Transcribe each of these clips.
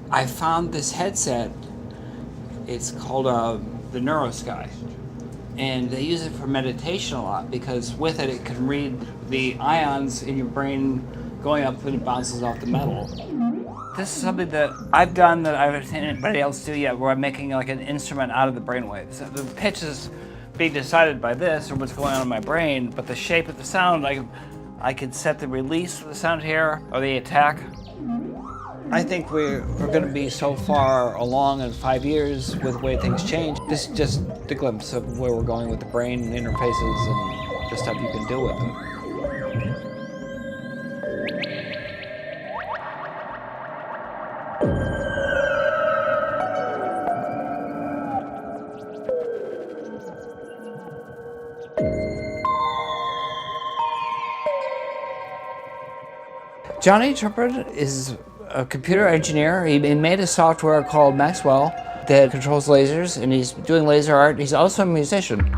I found this headset. It's called the NeuroSky, and they use it for meditation a lot because with it can read the ions in your brain going up when it bounces off the metal. This is something that I've done that I haven't seen anybody else do yet, where I'm making like an instrument out of the brainwaves. So the pitch is being decided by this or what's going on in my brain, but the shape of the sound, I could set the release of the sound here or the attack. I think we're going to be so far along in 5 years with the way things change. This is just the glimpse of where we're going with the brain interfaces and the stuff you can do with them. Johnny Turpin is a computer engineer. He made a software called Maxwell that controls lasers, and he's doing laser art. He's also a musician.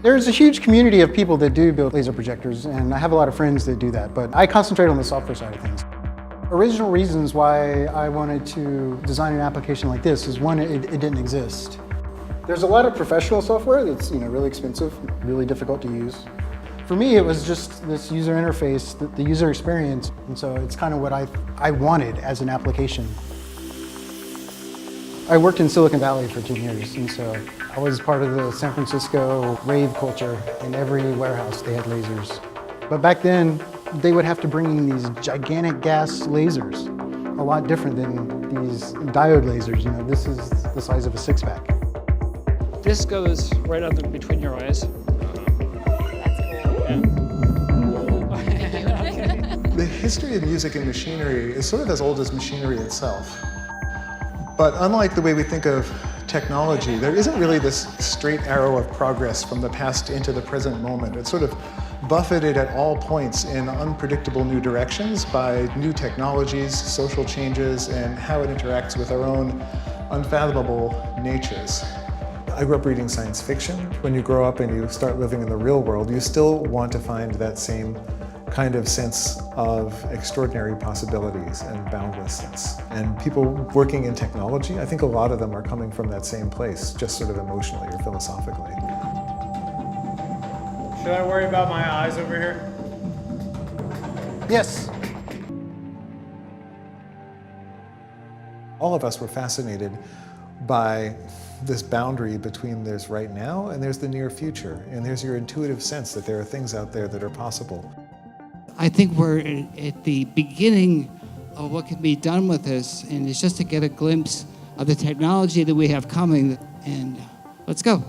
There's a huge community of people that do build laser projectors, and I have a lot of friends that do that, but I concentrate on the software side of things. Original reasons why I wanted to design an application like this is one, it didn't exist. There's a lot of professional software that's really expensive, really difficult to use. For me, it was just this user interface, the user experience, and so it's kind of what I wanted as an application. I worked in Silicon Valley for 10 years, and so I was part of the San Francisco rave culture. In every warehouse, they had lasers. But back then, they would have to bring in these gigantic gas lasers, a lot different than these diode lasers. This is the size of a six-pack. This goes right out there between your eyes. The history of music and machinery is sort of as old as machinery itself. But unlike the way we think of technology, there isn't really this straight arrow of progress from the past into the present moment. It's sort of buffeted at all points in unpredictable new directions by new technologies, social changes, and how it interacts with our own unfathomable natures. I grew up reading science fiction. When you grow up and you start living in the real world, you still want to find that same kind of sense of extraordinary possibilities and boundlessness. And people working in technology, I think a lot of them are coming from that same place, just sort of emotionally or philosophically. Should I worry about my eyes over here? Yes. All of us were fascinated by this boundary between there's right now and there's the near future. And there's your intuitive sense that there are things out there that are possible. I think we're at the beginning of what can be done with this, and it's just to get a glimpse of the technology that we have coming, and let's go.